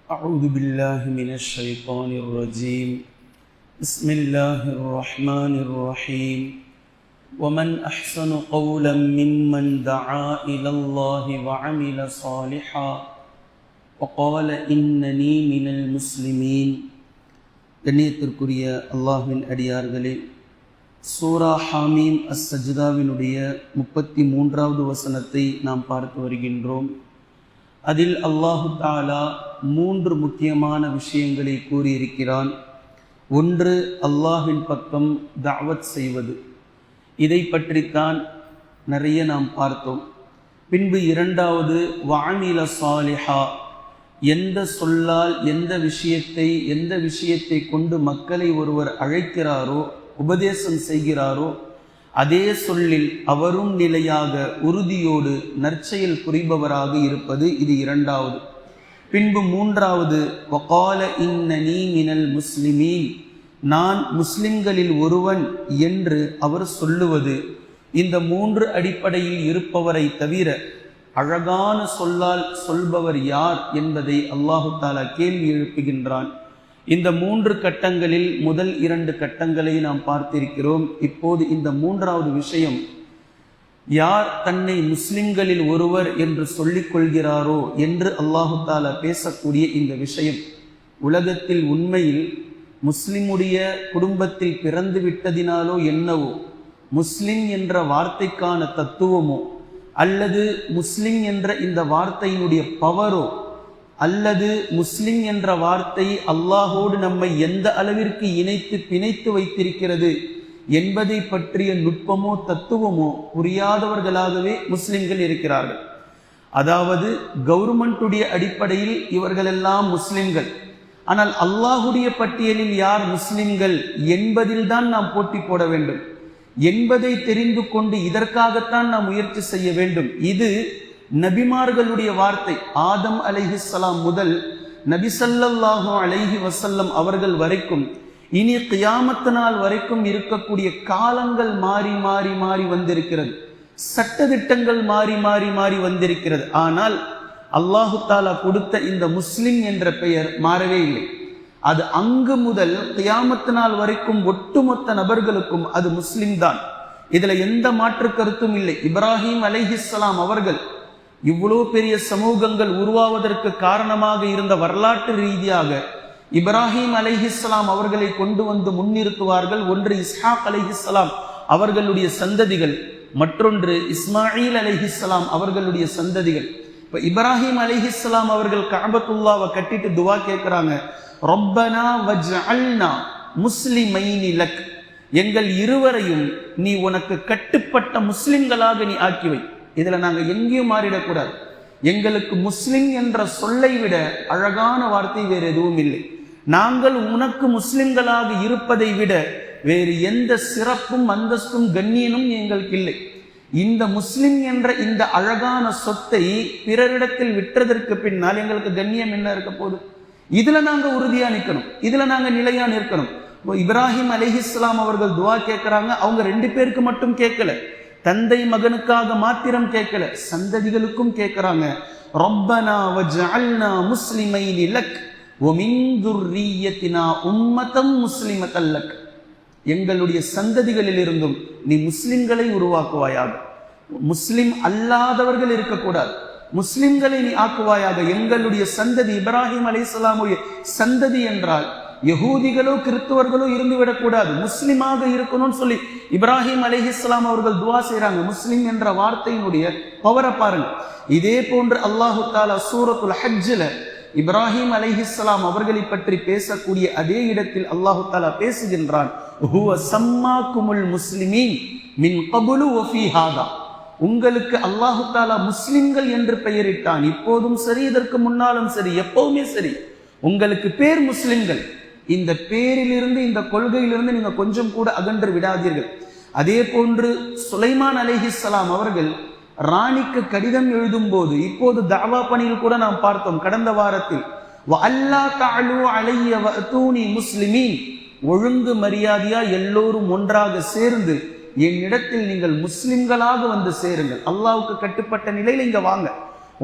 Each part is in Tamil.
أعوذ بالله من الشيطان الرجيم بسم الله الرحمن الرحيم ومن أحسن قولا ممن دعا إلى الله وعمل صالحا وقال إنني من المسلمين. கண்ணியத்திற்குரிய அல்லாஹ்வின் அடியார்களே, சூரா ஹாமீம் அஸ்-சஜ்தாவினுடைய 33வது வசனத்தை நாம் பார்த்து வருகின்றோம். அதில் அல்லாஹு தஆலா 3 முக்கியமான விஷயங்களை கூறியிருக்கிறான். ஒன்று, அல்லாஹ்வின் பக்கம் தஅவத் செய்வது. இதை பற்றித்தான் நிறைய நாம் பார்த்தோம். பின்பு இரண்டாவது, வஅமில சாலிஹா, எந்த சொல்லால் எந்த விஷயத்தை கொண்டு மக்களை ஒருவர் அழைக்கிறாரோ, உபதேசம் செய்கிறாரோ, அதே சொல்லில் அவரும் நிலையாக உறுதியோடு நற்செயல் புரிபவராக இருப்பது, இது இரண்டாவது. பின்பு மூன்றாவது, வகால இன்னனி மினல் முஸ்லிமீன், நான் முஸ்லிம்களில் ஒருவன் என்று அவர் சொல்லுவது. இந்த 3 அடிப்படையில் இருப்பவரை தவிர அழகான சொல்லால் சொல்பவர் யார் என்பதை அல்லாஹு தஆலா கேள்வி எழுப்புகின்றான். இந்த 3 கட்டங்களில் முதல் 2 கட்டங்களை நாம் பார்த்திருக்கிறோம். இப்போது இந்த 3வது விஷயம், யார் தன்னை முஸ்லிம்களில் ஒருவர் என்று சொல்லிக் கொள்கிறாரோ என்று அல்லாஹு தஆலா பேசக்கூடிய இந்த விஷயம், உலகத்தில் உண்மையில் முஸ்லிமுடைய குடும்பத்தில் பிறந்து விட்டதினாலோ என்னவோ, முஸ்லிம் என்ற வார்த்தைக்கான தத்துவமோ, அல்லது முஸ்லிம் என்ற இந்த வார்த்தையினுடைய பவரோ, அல்லது முஸ்லிம் என்ற வார்த்தை அல்லாஹோடு நம்மை எந்த அளவிற்கு இணைத்து பிணைத்து வைத்திருக்கிறது என்பதை பற்றிய நுட்பமோ தத்துவமோ புரியாதவர்களாகவே முஸ்லிம்கள் இருக்கிறார்கள். அதாவது கவர்மெண்ட்டுடைய அடிப்படையில் இவர்களெல்லாம் முஸ்லிம்கள், ஆனால் அல்லாஹுடைய பட்டியலில் யார் முஸ்லிம்கள் என்பதில் தான் நாம் போட்டி போட வேண்டும் என்பதை தெரிந்து கொண்டு இதற்காகத்தான் நாம் முயற்சி செய்ய வேண்டும். இது நபிமார்களுடைய வார்த்தை. ஆதம் அலைஹிஸ்ஸலாம் முதல் நபி ஸல்லல்லாஹு அலைஹி வஸல்லம் அவர்கள் வரைக்கும், இனி கியாமத் நாள் வரைக்கும் இருக்கக்கூடிய காலங்கள் மாறி மாறி மாறி வந்திருக்கிறது, சட்டதிட்டங்கள் மாறி மாறி மாறி வந்திருக்கிறது. ஆனால் அல்லாஹு தஆலா கொடுத்த இந்த முஸ்லிம் என்ற பெயர் மாறவே இல்லை. அது அங்கு முதல் கியாமத் நாள் வரைக்கும் ஒட்டுமொத்த நபர்களுக்கும் அது முஸ்லிம் தான். இதுல எந்த மாற்று கருத்தும் இல்லை. இப்ராஹிம் அலைஹிஸ்ஸலாம் அவர்கள் இவ்வளவு பெரிய சமூகங்கள் உருவாவதற்கு காரணமாக இருந்த வரலாற்று ரீதியாக இப்ராஹிம் அலைஹிஸ்ஸலாம் அவர்களை கொண்டு வந்து முன்னிறுத்துவார்கள். ஒன்று இஸ்ஹாக் அலைஹிஸ்ஸலாம் அவர்களுடைய சந்ததிகள், மற்றொன்று இஸ்மாயில் அலைஹிஸ்ஸலாம் அவர்களுடைய சந்ததிகள். இப்ப இப்ராஹிம் அலைஹிஸ்ஸலாம் அவர்கள் கஅபத்துல்லாவை கட்டிட்டு துவா கேட்கிறாங்க, ரப்பனா வஜ்அல்னா முஸ்லிமைனி லக், எங்கள் இருவரையும் நீ உனக்கு கட்டுப்பட்ட முஸ்லிம்களாக நீ ஆக்கி வை. இதுல நாங்க எங்கேயும் மாறிடக்கூடாது. எங்களுக்கு முஸ்லிம் என்ற சொல்லை விட அழகான வார்த்தை வேறு எதுவும் இல்லை. நாங்கள் உனக்கு முஸ்லிம்களாக இருப்பதை விட வேறு எந்த சிறப்பும் அந்தஸ்தும் கண்ணியனும் எங்களுக்கு இல்லை. இந்த முஸ்லிம் என்ற இந்த அழகான சொத்தை பிறரிடத்தில் விற்றதற்கு பின்னால் எங்களுக்கு கண்ணியம் என்ன இருக்க போகுது? இதுல நாங்க உறுதியா நிற்கணும், இதுல நாங்க நிலையா நிற்கணும். இப்ராஹிம் அலைஹிஸ்ஸலாம் அவர்கள் துவா கேட்கிறாங்க. அவங்க 2 பேருக்கு மட்டும் கேட்கல, தந்தை மகனுக்காக மாத்திரம் கேட்கல, சந்ததிகளுக்கும் கேட்கிறாங்க. ரப்பனா வஜ்அல்னா முஸ்லிமைனி லக் வ மின் துர்ரியத்தினா உம்மத்தம் முஸ்லிமத்தல் லக், எங்களுடைய சந்ததிகளில் இருந்தும் நீ முஸ்லிம்களை உருவாக்குவாயாக. முஸ்லிம் அல்லாதவர்கள் இருக்கக்கூடாது, முஸ்லிம்களை நீ ஆக்குவாயாக. எங்களுடைய சந்ததி இப்ராஹிம் அலைஹிஸ்ஸலாமுடைய சந்ததி என்றால் யகூதிகளோ கிறிஸ்துவர்களோ இருந்து விடக்கூடாது, முஸ்லிமாக இருக்கணும்னு சொல்லி இப்ராஹிம் அலைஹிஸ்ஸலாம் அவர்கள் துவா செய்றாங்க. முஸ்லிம் என்ற வார்த்தையினுடைய பவரை பாருங்க. இதே போன்று அல்லாஹு தஆலா சூரத்துல் ஹஜ்ஜில் இப்ராஹிம் அலைஹிஸ்ஸலாம் அவர்களை பற்றி பேசக்கூடிய அதே இடத்தில் அல்லாஹு தஆலா பேசுகின்றான், ஹுவ சம்மாக்குமுல் முஸ்லிமீன் மின் கபுலு வ ஃபீ ஹாதா, உங்களுக்கு அல்லாஹு தஆலா முஸ்லிம்கள் என்று பெயரிட்டான். இப்போதும் சரி, இதற்கு முன்னாலும் சரி, எப்பவுமே சரி, உங்களுக்கு பேர் முஸ்லிம்கள். இந்த பேரிலிருந்து, இந்த கொள்கையிலிருந்து நீங்க கொஞ்சம் கூட அகன்று விடாதீர்கள். அதே போன்று சுலைமான் அலைஹிஸ்ஸலாம் அவர்கள் ராணிக்கு கடிதம் எழுதும் போது, இப்போது தஅவா பணியில் கூட நாம் பார்த்தோம் கடந்த வாரத்தில், வ அல்லா தஅலு அலைய வஅதூனி முஸ்லிமீன், ஒழுங்கு மரியாதையா எல்லோரும் ஒன்றாக சேர்ந்து என்னிடத்தில் நீங்கள் முஸ்லிம்களாக வந்து சேருங்கள், அல்லாஹ்வுக்கு கட்டுப்பட்ட நிலையில் இங்க வாங்க,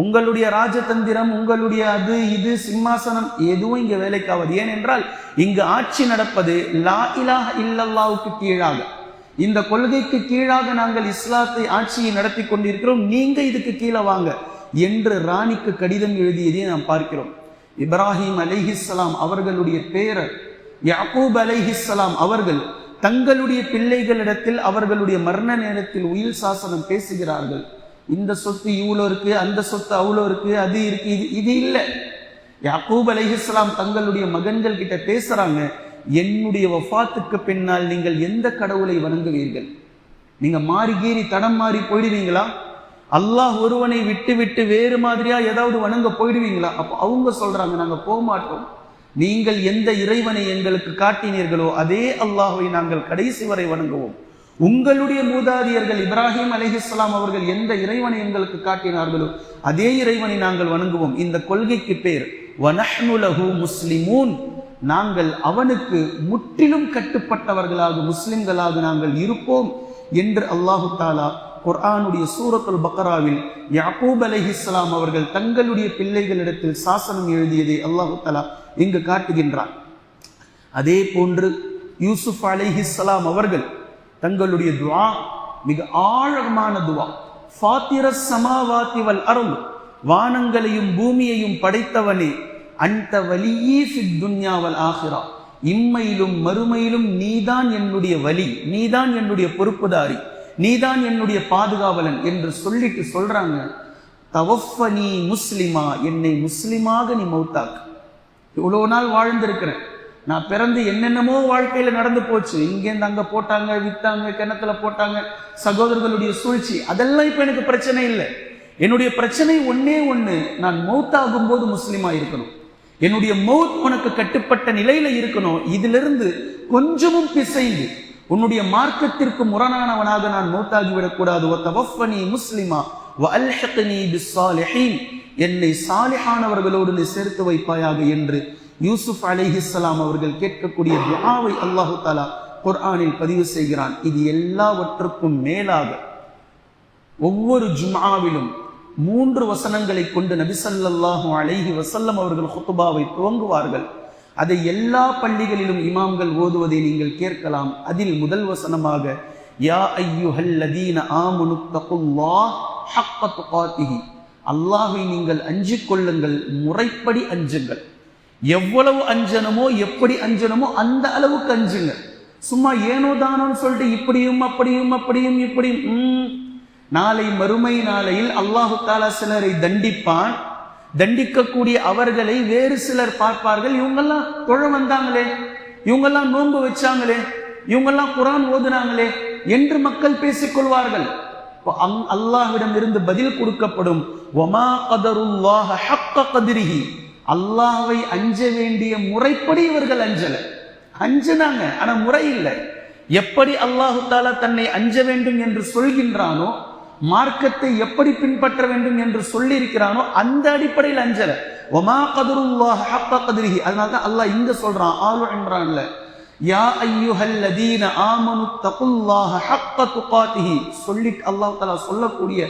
உங்களுடைய ராஜதந்திரம், உங்களுடைய அது இது சிம்மாசனம் எதுவும் இங்க வேலைக்காவது. ஏனென்றால் இங்கு ஆட்சி நடப்பது லா இலாஹ இல்லல்லாஹ்வுக்கு கீழாக, இந்த கொள்கைக்கு கீழாக நாங்கள் இஸ்லாத்தை ஆட்சியை நடத்தி கொண்டிருக்கிறோம், நீங்க இதுக்கு கீழே வாங்க என்று ராணிக்கு கடிதம் எழுதியதை நாம் பார்க்கிறோம். இப்ராஹிம் அலைஹிஸ்ஸலாம் அவர்களுடைய பேரர் யாக்கூப் அலைஹிஸ்ஸலாம் அவர்கள் தங்களுடைய பிள்ளைகளிடத்தில் அவர்களுடைய மரண நேரத்தில் உயில் சாசனம் பேசுகிறார்கள். இந்த சொத்து இவ்வளோ இருக்கு, அந்த சொத்து அவ்வளோ இருக்கு, அது இருக்கு, இது இல்லை. யாக்கூப் அலைஹிஸ்ஸலாம் தங்களுடைய மகன்கள் கிட்ட பேசுறாங்க, என்னுடைய வஃபாத்துக்கு பின்னால் நீங்கள் எந்த கடவுளை வணங்குவீர்கள்? நீங்க மாறி கீறி தடம் மாறி போயிடுவீங்களா? அல்லாஹ் ஒருவனை விட்டு விட்டு வேறு மாதிரியா ஏதாவது வணங்க போயிடுவீங்களா? அப்போ அவங்க சொல்றாங்க, நாங்க போக மாட்டோம். நீங்கள் எந்த இறைவனை எங்களுக்கு காட்டினீர்களோ அதே அல்லாஹ்வை நாங்கள் கடைசி வரை வணங்குவோம். உங்களுடைய மூதாதியர்கள் இப்ராஹிம் அலைஹிஸ்ஸலாம் அவர்கள் எந்த இறைவனை எங்களுக்கு காட்டினார்களோ அதே இறைவனை நாங்கள் வணங்குவோம். இந்த கொள்கைக்கு பேர் வனஹ்னு லஹு முஸ்லிமூன். நாங்கள் அவனுக்கு முற்றிலும் கட்டுப்பட்டவர்களாக முஸ்லிம்களாக நாங்கள் இருப்போம் என்று அல்லாஹு தாலா குர்ஆனுடைய சூரத்துல் பக்ராவில் யாக்கூப் அலைஹிஸ்ஸலாம் அவர்கள் தங்களுடைய பிள்ளைகளிடத்தில் சாசனம் எழுதியதை அல்லாஹு தாலா இங்கு காட்டுகின்றார். அதே போன்று யூசுப் அலைஹிஸ்ஸலாம் அவர்கள் தங்களுடைய துஆ மிக ஆழமான துஆ, ஃபாத்திரஸ் ஸமாவாதி வல் அர்த், வானங்களையும் பூமியையும் படைத்தவனே, அன்த வலியீ ஃபித் துன்யா வல் ஆখিরা, இம்மையிலும் மறுமையிலும் நீதான் என்னுடைய வலி, நீதான் என்னுடைய பொறுப்புதாரி, நீதான் என்னுடைய பாதுகாவலன் என்று சொல்லிட்டு சொல்றாங்க, தவஃபனி முஸ்லிமா, என்னை முஸ்லிமாக நீ மௌத்தாக்கு. இவ்வளோ நாள் வாழ்ந்திருக்கிறேன், நான் பிறந்து என்னென்னமோ வாழ்க்கையில நடந்து போச்சு, இங்கேருந்து அங்க போட்டாங்க, வித்தாங்க, கிணத்துல போட்டாங்க, சகோதரர்களுடைய சூழ்ச்சி, அதெல்லாம் இப்ப எனக்கு பிரச்சனை இல்லை. என்னுடைய பிரச்சனை ஒன்னே ஒண்ணு, நான் மௌத்தாகும் போது முஸ்லிமா இருக்கணும். என்னுடைய மௌத் உனக்கு கட்டுப்பட்ட நிலையில இருக்கணும். இதிலிருந்து கொஞ்சமும் பிசைந்து உன்னுடைய மார்க்கத்திற்கு முரணானவனாக நான் மௌத்தாகிவிடக்கூடாது. வத்தவஃபனி முஸ்லிமா வஅல்ஹிக்னி பிஸ்ஸாலிஹீன், என்னை சாலிஹானவர்களோடு நீ சேர்த்து வைப்பாயாக என்று யூசுப் அலைஹிஸ்ஸலாம் அவர்கள் கேட்கக்கூடிய துஆவை அல்லாஹு தஆலா குர்ஆனில் பதிவு செய்கிறான். இது எல்லாவற்றுக்கும் மேலாக ஒவ்வொரு ஜும்ஆவிலும் 3 வசனங்களை கொண்டு நபி ஸல்லல்லாஹு அலைஹி வஸல்லம் அவர்கள் குத்பாவை துவங்குவார்கள். அதை எல்லா பள்ளிகளிலும் இமாம்கள் ஓதுவதை நீங்கள் கேட்கலாம். அதில் முதல் வசனமாக யா அய்யுஹல்லதீன ஆமனு தகுல்லாஹ் ஹக்க துகாத்திஹி, அல்லாஹ்வை நீங்கள் அஞ்சிக் கொள்ளுங்கள், முறைப்படி அஞ்சுங்கள். எவ்வளவு அஞ்சனமோ எப்படி அஞ்சனமோ அந்த அளவுக்கு அஞ்சுங்க. சும்மா ஏனோ தானோன்னு சொல்லிட்டு இப்படியும் அப்படியும் அப்படியும் இப்படியும். நாளை மறுமை நாளையில் அல்லாஹு தாலா சிலரை தண்டிப்பான். தண்டிக்கக்கூடிய அவர்களை வேறு சிலர் பார்ப்பார்கள், இவங்கெல்லாம் தொழ வந்தாங்களே, இவங்கெல்லாம் நோன்பு வச்சாங்களே, இவங்கெல்லாம் குர்ஆன் ஓதுனாங்களே என்று மக்கள் பேசிக் கொள்வார்கள். அல்லாஹ்விடம் இருந்து பதில் கொடுக்கப்படும், வமா கதருல்லாஹ ஹக்க கத்ரிஹி, அல்லாஹ்வை அஞ்ச வேண்டிய முறைப்படி இவர்கள் அஞ்சனாங்க, ஆனா முறை இல்லை. எப்படி அல்லாஹு தாலா தன்னை அஞ்ச வேண்டும் என்று சொல்கின்றானோ, மார்க்கத்தை எப்படி பின்பற்ற வேண்டும் என்று சொல்லி இருக்கிறானோ அந்த அடிப்படையில் அஞ்சல. வமா கதருல்லாஹ ஹக்க கத்ரிஹி, அதனால தான் அல்லாஹ் இங்க சொல்றான் ஆலு இம்ரான்ல, யா அய்யுஹல்லதீன ஆமனு தகுல்லாஹ ஹக்க துகாத்திஹி சொல்லிட்டு அல்லாஹ் தஆலா சொல்லக்கூடிய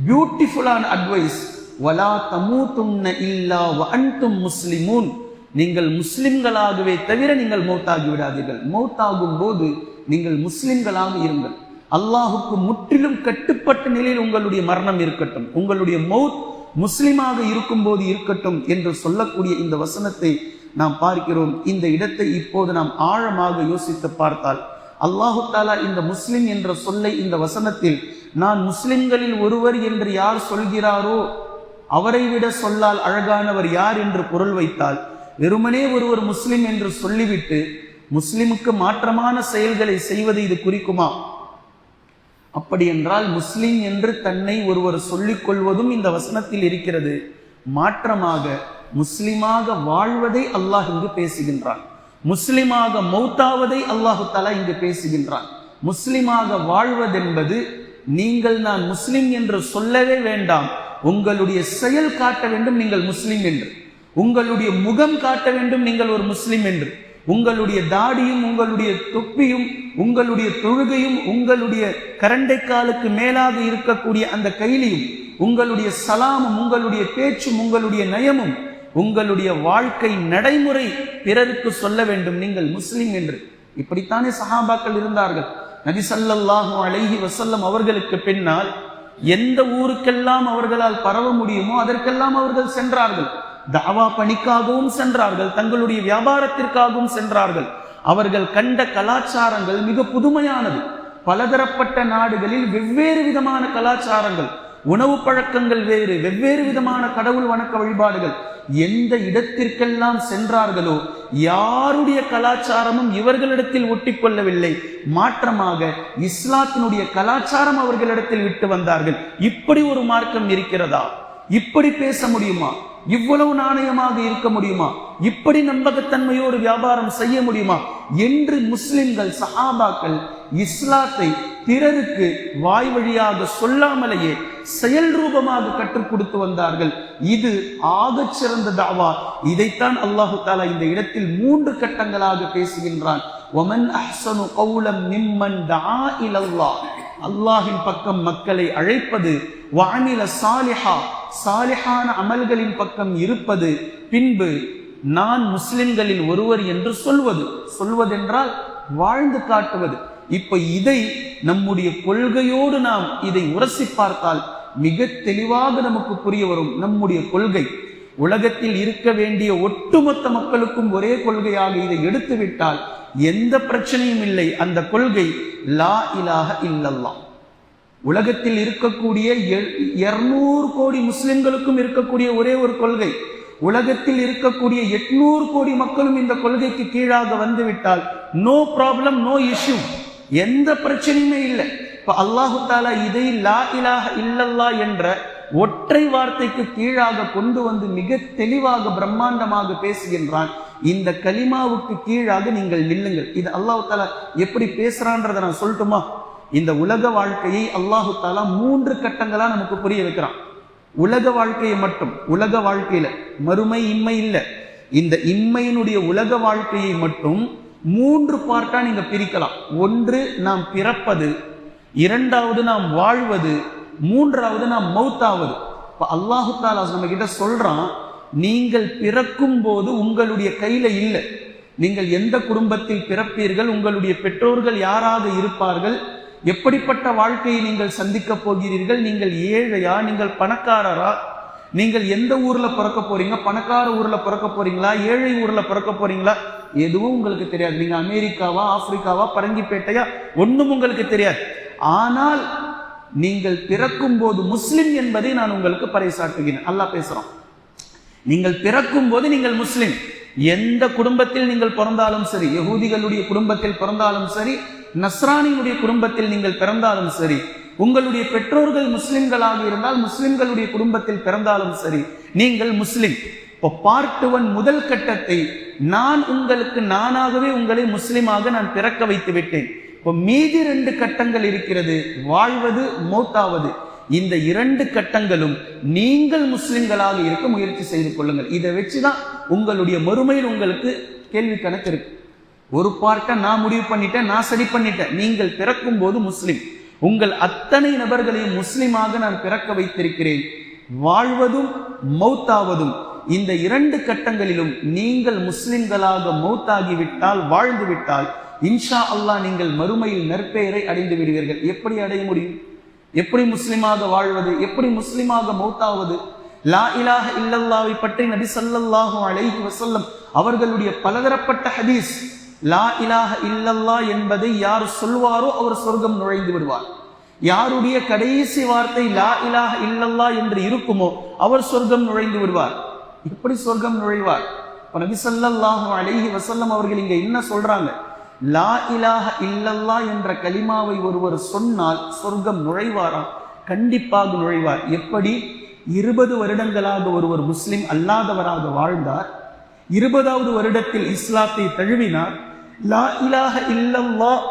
பியூட்டிஃபுல்லான அட்வைஸ், வலா தமூதுன்ன இல்லா வ அன்தும் முஸ்லிமூன், நீங்கள் முஸ்லிம்களாகவே தவிர நீங்கள் மௌத்தாகி விடாதீர்கள். மௌத்தாகும் போது நீங்கள் முஸ்லிம்களாக இருங்கள். அல்லாஹுக்கு முற்றிலும் கட்டுப்பட்ட நிலையில் உங்களுடைய மரணம் இருக்கட்டும், உங்களுடைய மௌத் முஸ்லிமாக இருக்கும் போது இருக்கட்டும் என்று சொல்லக்கூடிய இந்த வசனத்தை நாம் பார்க்கிறோம். இந்த இடத்தை இப்போது நாம் ஆழமாக யோசித்து பார்த்தால், அல்லாஹு தாலா இந்த முஸ்லிம் என்ற சொல்லை இந்த வசனத்தில் நான் முஸ்லிம்களில் ஒருவர் என்று யார் சொல்கிறாரோ அவரை விட சொல்லால் அழகானவர் யார் என்று பொருள் வைத்தால், வெறுமனே ஒருவர் முஸ்லிம் என்று சொல்லிவிட்டு முஸ்லிமுக்கு மாற்றமான செயல்களை செய்வது இது குறிக்குமா? அப்படி என்றால் முஸ்லிம் என்று தன்னை ஒருவர் சொல்லிக் கொள்வதும் இந்த வசனத்தில் இருக்கிறது. மாற்றமாக முஸ்லிமாக வாழ்வதை அல்லாஹ் இங்கு பேசுகின்றான். முஸ்லிமாக மௌத்தாவதை அல்லாஹு தஆலா இங்கு பேசுகின்றான். முஸ்லிமாக வாழ்வதென்பது நீங்கள் நான் முஸ்லிம் என்று சொல்லவே வேண்டாம், உங்களுடைய செயல் காட்ட வேண்டும் நீங்கள் முஸ்லிம் என்று, உங்களுடைய முகம் காட்ட வேண்டும் நீங்கள் ஒரு முஸ்லிம் என்று, உங்களுடைய தாடியும் உங்களுடைய தொப்பியும் உங்களுடைய தொழுகையும் உங்களுடைய கரண்டைக்காலுக்கு மேலாக இருக்கக்கூடிய அந்த கைலியும் உங்களுடைய சலாமும் உங்களுடைய பேச்சும் உங்களுடைய நயமும் உங்களுடைய வாழ்க்கை நடைமுறை பிறருக்கு சொல்ல வேண்டும் நீங்கள் முஸ்லிம் என்று. இப்படித்தானே சஹாபாக்கள் இருந்தார்கள். நபி ஸல்லல்லாஹு அலைஹி வஸல்லம் அவர்களுக்கு பின்னால் எந்த ஊருக்கெல்லாம் அவர்களால் பரவ முடியுமோ அதற்கெல்லாம் அவர்கள் சென்றார்கள். தாவா பணிக்காகவும் சென்றார்கள், தங்களுடைய வியாபாரத்திற்காகவும் சென்றார்கள். அவர்கள் கண்ட கலாச்சாரங்கள் மிக புதுமையானது. பலதரப்பட்ட நாடுகளில் வெவ்வேறு விதமான கலாச்சாரங்கள், உணவு பழக்கங்கள் வேறு, வெவ்வேறு விதமான கடவுள் வணக்க வழிபாடுகள். எந்த இடத்திற்கெல்லாம் சென்றார்களோ யாருடைய கலாச்சாரமும் இவர்களிடத்தில் ஒட்டி கொள்ளவில்லை. மாற்றமாக இஸ்லாத்தினுடைய கலாச்சாரம் அவர்களிடத்தில் விட்டு வந்தார்கள். இப்படி ஒரு மார்க்கம் இருக்கிறதா? இப்படி பேச முடியுமா? இவ்வளவு நாணயமாக இருக்க முடியுமா? இப்படி நம்பகத்தன்மையோடு வியாபாரம் செய்ய முடியுமா என்று முஸ்லிம்கள் சஹாபாக்கள் இஸ்லாத்தை பிறருக்கு வாய் வழியாக சொல்லாமலேயே செயல் ரூபமாக கற்றுக் கொடுத்து வந்தார்கள். இது ஆகச் சிறந்த தாவா. இதைத்தான் அல்லாஹு தஆலா இந்த இடத்தில் 3 கட்டங்களாக பேசுகின்றான். வமன் அஹ்ஸனு கௌலம் மிம்மன் தஆ இலல்லாஹ், அல்லாஹ்வின் பக்கம் மக்களை அழைப்பது, வஅமில சாலிஹா, சாலிஹான அமல்களின் பக்கம் இருப்பது, பின்பு நான் முஸ்லிம்களில் ஒருவர் என்று சொல்வதென்றால் வாழ்ந்து காட்டுவது. இப்ப இதை நம்முடைய கொள்கையோடு நாம் இதை உரசி பார்த்தால் மிக தெளிவாக நமக்கு புரிய வரும். நம்முடைய கொள்கை உலகத்தில் இருக்க வேண்டிய ஒட்டுமொத்த மக்களுக்கும் ஒரே கொள்கையாக இதை எடுத்துவிட்டால் எந்த பிரச்சனையும் இல்லை. அந்த கொள்கை லா இலாஹ இல்லல்லாஹ். உலகத்தில் இருக்கக்கூடிய 200 கோடி முஸ்லிம்களுக்கும் இருக்கக்கூடிய ஒரே ஒரு கொள்கை. உலகத்தில் இருக்கக்கூடிய 800 கோடி மக்களும் இந்த கொள்கைக்கு கீழாக வந்துவிட்டால் நோ ப்ராப்ளம், நோ இஷ்யூ, எந்த பிரச்சனையுமே இல்லை. இப்ப அல்லாஹு தஆலா இதை லா இலாஹ இல்லல்லாஹ் என்ற ஒற்றை வார்த்தைக்கு கீழாக கொண்டு வந்து மிக தெளிவாக பிரம்மாண்டமாக பேசுகின்றான். இந்த கலிமாவுக்கு கீழாக நீங்கள் நில்லுங்கள். இது அல்லாஹு தஆலா எப்படி பேசுறான்றதை நான் சொல்லட்டுமா? இந்த உலக வாழ்க்கையை அல்லாஹு தஆலா 3 கட்டங்களா நமக்கு புரிய வைக்கிறான். உலக வாழ்க்கையை மட்டும், உலக வாழ்க்கையில மறுமை இம்மை இல்லை, இந்த இம்மையினுடைய உலக வாழ்க்கையை மட்டும் 3 பார்ட்டா நீங்க பிரிக்கலாம். ஒன்று நாம் பிறப்பது, இரண்டாவது நாம் வாழ்வது, மூன்றாவது நாம் மௌத்தாவது. இப்ப அல்லாஹு தஆலா நம்ம கிட்ட சொல்றான், நீங்கள் பிறக்கும் போது உங்களுடைய கையில இல்லை. நீங்கள் எந்த குடும்பத்தில் பிறப்பீர்கள், உங்களுடைய பெற்றோர்கள் யாராக இருப்பார்கள், எப்படிப்பட்ட வாழ்க்கையை நீங்கள் சந்திக்க போகிறீர்கள், நீங்கள் ஏழையா, நீங்கள் பணக்காரரா, நீங்கள் எந்த ஊர்ல பிறக்க போறீங்க, பணக்கார ஊர்ல பிறக்க போறீங்களா, ஏழை ஊர்ல பிறக்க போறீங்களா, எதுவும் உங்களுக்கு தெரியாது. நீங்க அமெரிக்காவா, ஆப்பிரிக்காவா, பரங்கிப்பேட்டையா, ஒண்ணும் உங்களுக்கு தெரியாது. ஆனால் நீங்கள் பிறக்கும் போது முஸ்லிம் என்பதை நான் உங்களுக்கு பறைசாற்றுகிறேன். அல்லாஹ் பேசுறான், நீங்கள் பிறக்கும் போது நீங்கள் முஸ்லிம். எந்த குடும்பத்தில் நீங்கள் பிறந்தாலும் சரி, யகூதிகளுடைய குடும்பத்தில் பிறந்தாலும் சரி, நஸ்ரானியுடைய குடும்பத்தில் நீங்கள் பிறந்தாலும் சரி, உங்களுடைய பெற்றோர்கள் முஸ்லிம்களாக இருந்தால் முஸ்லிம்களுடைய குடும்பத்தில் பிறந்தாலும் சரி, நீங்கள் முஸ்லிம். இப்போ பார்ட் 1 முதல் கட்டத்தை நான் உங்களுக்கு நானாகவே உங்களை முஸ்லிமாக நான் பிறக்க வைத்து விட்டேன். இப்போ மீதி 2 கட்டங்கள் இருக்கிறது, வாழ்வது, மௌத்தாவது. இந்த 2 கட்டங்களும் நீங்கள் முஸ்லிம்களாக இருக்க முயற்சி செய்து கொள்ளுங்கள். இதை வச்சுதான் உங்களுடைய மறுமையில் உங்களுக்கு கேள்வி கணக்கு இருக்கு. ஒரு பார்ட்டை நான் முடிவு பண்ணிட்டேன், நான் சரி பண்ணிட்டேன். நீங்கள் பிறக்கும் போது முஸ்லிம், உங்கள் அத்தனை நபர்களையும் முஸ்லிமாக நான் பிறக்க வைத்திருக்கிறேன். வாழ்வதும் மௌத்தாவதும் இந்த 2 கட்டங்களிலும் நீங்கள் முஸ்லிம்களாக மௌத்தாகிவிட்டால், வாழ்ந்து விட்டால், இன்ஷா அல்லாஹ் நீங்கள் மறுமையில் நற்பெயரை அடைந்து விடுவீர்கள். எப்படி அடைய முடியும்? எப்படி முஸ்லிமாக வாழ்வது, எப்படி முஸ்லிமாக மௌத்தாவது? லா இலாஹ இல்லல்லாஹை பற்றி நபி ஸல்லல்லாஹு அலைஹி வஸல்லம் அவர்களுடைய பலதரப்பட்ட ஹதீஸ். லா இலாஹ இல்லல்லாஹ் என்பதை யார் சொல்வாரோ அவர் சொர்க்கம் நுழைந்து விடுவார். யாருடைய கடைசி வார்த்தை லா இலாஹ இல்லல்லாஹ் என்று இருக்குமோ அவர் சொர்க்கம் நுழைந்து விடுவார். இப்படி சொர்க்கம் நுழைவார். நபி ஸல்லல்லாஹு அலைஹி வஸல்லம் அவர்கள் இங்க என்ன சொல்றாங்க? லா இலாஹ இல்லல்லாஹ் என்ற கலிமாவை ஒருவர் சொன்னால் சொர்க்கம் நுழைவாராம். கண்டிப்பாக நுழைவார். எப்படி? 20 வருடங்களாக ஒருவர் முஸ்லிம் அல்லாதவராக வாழ்ந்தார், 20வது வருடத்தில் இஸ்லாத்தை தழுவினார், லா இலாஹ இல்லல்லாஹ்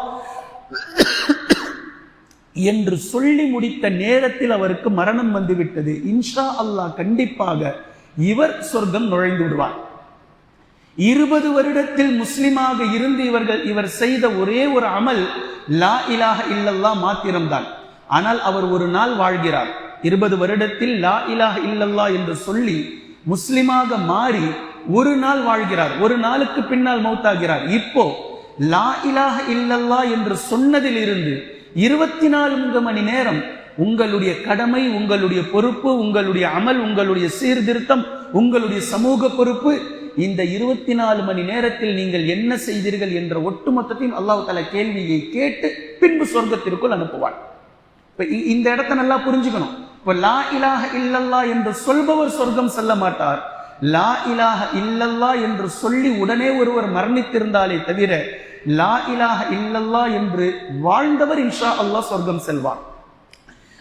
என்று சொல்லி முடித்த நேரத்தில் அவருக்கு மரணம் வந்துவிட்டது. இன்ஷா அல்லாஹ் கண்டிப்பாக இவர் சொர்க்கம் நுழைந்து விடுவார். 20 வருடத்தில் முஸ்லிமாக இருந்து இவர் செய்த ஒரே ஒரு அமல் லா இலாஹ இல்லல்லாஹ் மாத்திரம்தான். ஆனால் அவர் ஒரு நாள் வாழ்கிறார். 20 வருடத்தில் லா இலாஹ இல்லல்லா என்று சொல்லி முஸ்லிமாக மாறி ஒரு நாள் வாழ்கிறார், ஒரு நாளுக்கு பின்னால் மௌத்தாகிறார். இப்போ லா இலாஹ இல்லல்லா என்று சொன்னதிலிருந்து 24 மணி நேரம் உங்களுடைய கடமை, உங்களுடைய பொறுப்பு, உங்களுடைய அமல், உங்களுடைய சீர்திருத்தம், உங்களுடைய சமூக பொறுப்பு, இந்த 24 மணி நேரத்தில் நீங்கள் என்ன செய்தீர்கள் என்ற ஒட்டுமொத்தத்தையும் அல்லாஹ் தஆலா கேள்வியை கேட்டு பின்பு சொர்க்கத்திற்குள் அனுப்புவார். இப்ப இந்த இடத்தை நல்லா புரிஞ்சுக்கணும். இப்ப லா இலாஹ இல்லல்லா என்று சொல்பவர் சொர்க்கம் செல்ல மாட்டார். லா இலாஹ இல்லல்லா என்று சொல்லி உடனே ஒருவர் மரணித்திருந்தாலே தவிர லா இலாஹ இல்லல்லா என்று வாழ்ந்தவர் இன்ஷா அல்லாஹ் சொர்க்கம் செல்வார்.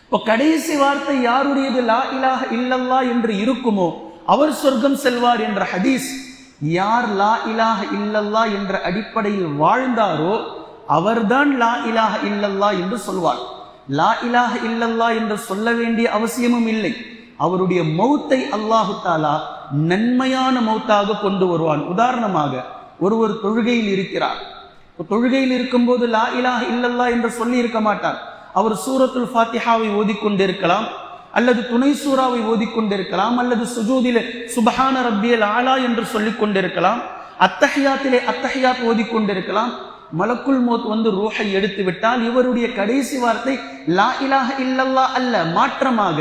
இப்போ கடைசி வார்த்தை யாருடையது லா இலாஹ இல்லல்லா என்று இருக்குமோ அவர் சொர்க்கம் செல்வார் என்ற ஹதீஸ். யார் லா இலாஹ இல்லல்லா என்ற அடிப்படையில் வாழ்ந்தாரோ அவர்தான் லா இலாஹ இல்லல்லா என்று சொல்வார். லா இலாஹ இல்லல்லா என்று சொல்ல வேண்டிய அவசியமும் இல்லை. அவருடைய மௌத்தை அல்லாஹு தஆலா நன்மையான மௌத்தாக கொண்டு வருவான். உதாரணமாக ஒருவர் தொழுகையில் இருக்கிறார். தொழுகையில் இருக்கும்போது லா இலாஹ இல்லல்லா என்று சொல்லி இருக்க மாட்டார். அவர் சூரத்துல் ஃபாத்திஹாவை ஓதிக்கொண்டிருக்கலாம், அல்லது துணை சூறாவை ஓதிக்கொண்டிருக்கலாம், அல்லது சுஜூதிலே சுப்ஹான ரப்பியல் ஆலா என்று சொல்லிக் கொண்டிருக்கலாம், அத்தஹியாத்திலே அத்தஹியாத் ஓதிக்கொண்டிருக்கலாம். மலக்குல் மௌத் வந்து ரூஹை எடுத்து விட்டால் இவருடைய கடைசி வார்த்தை லா இலாஹ இல்லல்லா அல்ல, மாற்றமாக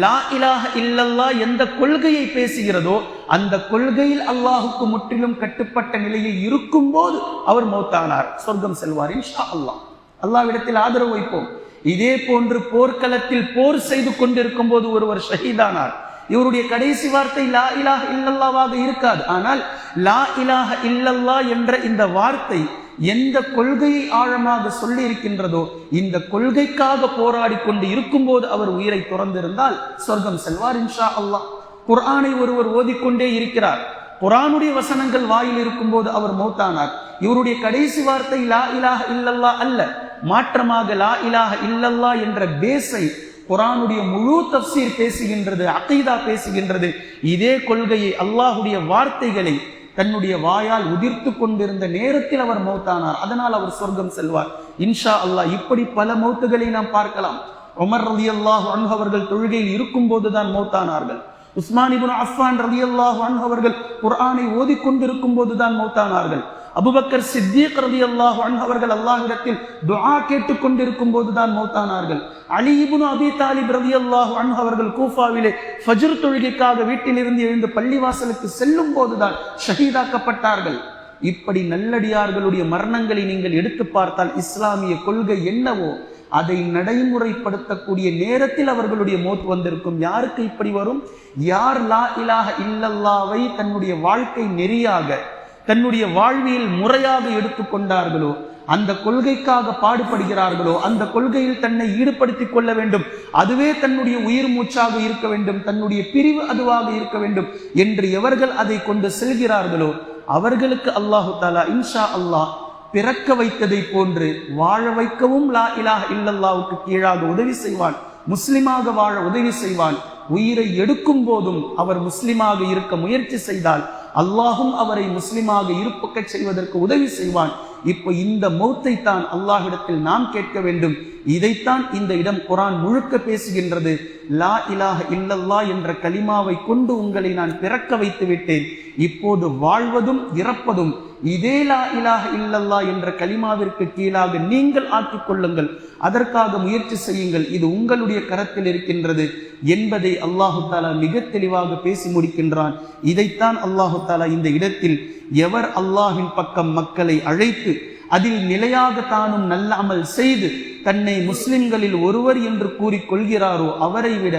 லா இலாஹ இல்லல்லா எந்த கொள்கையை பேசுகிறதோ அந்த கொள்கையில் அல்லாஹுக்கு முற்றிலும் கட்டுப்பட்ட நிலையில் இருக்கும் போது அவர் மௌத்தானார், சொர்க்கம் செல்வார் இன்ஷா அல்லாஹ். அல்லாஹ்விடத்தில் ஆதரவு வைப்போம். இதே போன்று போர்க்களத்தில் போர் செய்து கொண்டிருக்கும் போது ஒருவர் ஷஹீதானார். இவருடைய கடைசி வார்த்தை லா இலாஹ இல்லல்லாவாக இருக்காது. ஆனால் லா இலாஹ இல்லல்லா என்ற இந்த வார்த்தை எந்த கொள்கையை ஆழமாக சொல்லி இருக்கின்றதோ இந்த கொள்கைக்காக போராடி கொண்டு இருக்கும் போது அவர் உயிரை துறந்திருந்தால் சொர்க்கம் செல்வார் இன்ஷா அல்லாஹ். குர்ஆனை ஒருவர் ஓதிக்கொண்டே இருக்கிறார், குர்ஆனுடைய வசனங்கள் வாயில் இருக்கும் போது அவர் மௌத்தானார். இவருடைய கடைசி வார்த்தை லா இலாஹ இல்லல்லா அல்ல, மாற்றமாக லா இலாஹ இல்லல்லா என்ற பேஸை குர்ஆனுடைய முழு தஃப்சீர் பேசுகின்றது, அகீதா பேசுகின்றது. இதே கொள்கையை அல்லாஹுடைய வார்த்தைகளை தன்னுடைய வாயால் உதிர்த்து கொண்டிருந்த நேரத்தில் அவர் மௌத்தானார். அதனால் அவர் சொர்க்கம் செல்வார் இன்ஷா அல்லாஹ். இப்படி பல மௌத்துகளை நாம் பார்க்கலாம். உமர் ரலியல்லாஹு அன்ஹு அவர்கள் தொழுகையில் இருக்கும் போதுதான் மௌத்தானார்கள். உஸ்மான் இப்னு அஃபான் ரலியல்லாஹு அன்ஹு அவர்கள் குர்ஆனை ஓதிக்கொண்டிருக்கும் போதுதான் மௌத்தானார்கள். அபூபக்கர் சித்தீக் ரலியல்லாஹு அன்ஹு அவர்கள் அல்லாஹ்விடத்தில் துஆ கேட்டுக் கொண்டிருக்கும் போதுதான் மௌத்தானார்கள். அலி இப்னு அபி தாலிப் ரலியல்லாஹு அன்ஹு அவர்கள் கூஃபாவிலே ஃபஜ்ர் தொழுகைக்காக வீட்டிலிருந்து எழுந்து பள்ளிவாசலுக்கு செல்லும் போதுதான் ஷஹீதாக்கப்பட்டார்கள். இப்படி நல்லடியார்களுடைய மரணங்களை நீங்கள் எடுத்து பார்த்தால் இஸ்லாமிய கொள்கை என்னவோ அதை நடைமுறைப்படுத்தக்கூடிய நேரத்தில் அவர்களுடைய மௌத் வந்திருக்கும். யாருக்கு இப்படி வரும்? யார் லா இலாஹ இல்லல்லாவை தன்னுடைய வாழ்க்கை நெறியாக, தன்னுடைய வாழ்வியல் முறையாக எடுத்துக்கொண்டார்களோ, அந்த கொள்கைக்காக பாடுபடுகிறார்களோ, அந்த கொள்கையில் தன்னை ஈடுபடுத்திக் கொள்ள வேண்டும், அதுவே தன்னுடைய உயிர் மூச்சாக இருக்க வேண்டும், தன்னுடைய பிரிவு அதுவாக இருக்க வேண்டும் என்று எவர்கள் அதை கொண்டு செல்கிறார்களோ அவர்களுக்கு அல்லாஹு தஆலா இன்ஷா அல்லாஹ் பிறக்க வைத்ததை போன்று வாழ வைக்கவும் லா இலாஹ இல்லல்லாவுக்கு கீழாக உதவி செய்வான், முஸ்லிமாக வாழ உதவி செய்வான். உயிரை எடுக்கும் போதும் அவர் முஸ்லிமாக இருக்க முயற்சி செய்தால் அல்லாஹும் அவரை முஸ்லிமாக இருப்பக்க செய்வதற்கு உதவி செய்வான். இப்போ இந்த மௌத்தை தான் அல்லாஹ்விடத்தில் நாம் கேட்க வேண்டும். இதைத்தான் இந்த இடம் குர்ஆன் முழுக்க பேசுகின்றது. லா இலாஹ இல்லல்லா என்ற கலிமாவை கொண்டு உங்களை நான் பிறக்க வைத்து விட்டேன், இப்போது வாழ்வதும் இறப்பதும் இதே லா இலாஹ இல்லல்லா என்ற கலிமாவிற்கு கீழாக நீங்கள் ஆக்கிக் கொள்ளுங்கள், அதற்காக முயற்சி செய்யுங்கள், இது உங்களுடைய கரத்தில் இருக்கின்றது என்பதை அல்லாஹு தஆலா மிக தெளிவாக பேசி முடிக்கின்றான். இதைத்தான் அல்லாஹு தஆலா இந்த இடத்தில் எவர் அல்லாஹ்வின் பக்கம் மக்களை அழைத்து அதில் நிலையாக தானும் நல்ல அமல் செய்து தன்னை முஸ்லிம்களில் ஒருவர் என்று கூறிக்கொள்கிறாரோ அவரை விட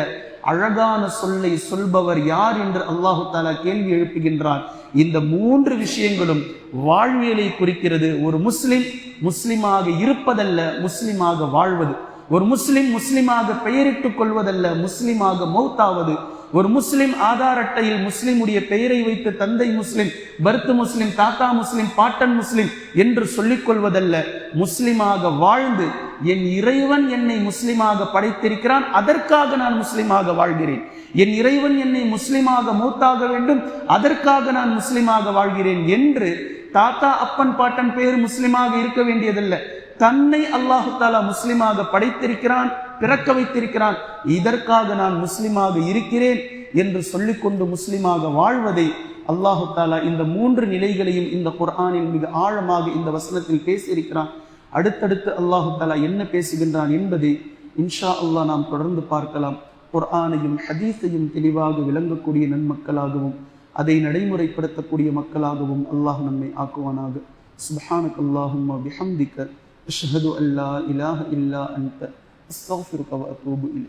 அழகான சொல்லை சொல்பவர் யார் என்று அல்லாஹு தஆலா கேள்வி எழுப்புகின்றான். இந்த 3 விஷயங்களும் வாழ்வியலை குறிக்கிறது. ஒரு முஸ்லிம் முஸ்லிமாக இருப்பதல்ல, முஸ்லிமாக வாழ்வது. ஒரு முஸ்லிம் முஸ்லிமாக பெயரிட்டுக் கொள்வதல்ல, முஸ்லிமாக மௌத்தாவது. ஒரு முஸ்லிம் ஆதார் அட்டையில் முஸ்லிமுடைய பெயரை வைத்து தந்தை முஸ்லிம், பர்த் முஸ்லிம், தாத்தா முஸ்லிம், பாட்டன் முஸ்லிம் என்று சொல்லிக் கொள்வதல்ல, முஸ்லிமாக வாழ்ந்து என் இறைவன் என்னை முஸ்லிமாக படைத்திருக்கிறான், அதற்காக நான் முஸ்லிமாக வாழ்கிறேன், என் இறைவன் என்னை முஸ்லிமாக மௌத்தாக வேண்டும், அதற்காக நான் முஸ்லிமாக வாழ்கிறேன் என்று தாத்தா அப்பன் பாட்டன் பேர் முஸ்லிமாக இருக்க வேண்டியதல்ல. தன்னை அல்லாஹு தஆலா முஸ்லிமாக படைத்திருக்கிறான், பிறக்க வைத்திருக்கிறான், இதற்காக நான் முஸ்லிமாக இருக்கிறேன் என்று சொல்லிக்கொண்டு முஸ்லிமாக வாழ்வதை அல்லாஹு தாலா இந்த 3 நிலைகளையும் இந்த குர்ஆனில் மிக ஆழமாக இந்த வசனத்தில் பேசியிருக்கிறான். அடுத்தடுத்து அல்லாஹு தாலா என்ன பேசுகின்றான் என்பதை இன்ஷா அல்லாஹ் நாம் தொடர்ந்து பார்க்கலாம். குர்ஆனையும் ஹதீஸையும் தெளிவாக விளங்கக்கூடிய நன்மக்களாகவும் அதை நடைமுறைப்படுத்தக்கூடிய மக்களாகவும் அல்லாஹ் நம்மை ஆக்குவானாக. சுப்ஹானக அல்லாஹும்ம பிஹம்திக அஷ்ஹது அல்லா இலாஹ இல்லா அன்த அஸ்தக்ஃபிருக வ அத்தூபு இலைக்.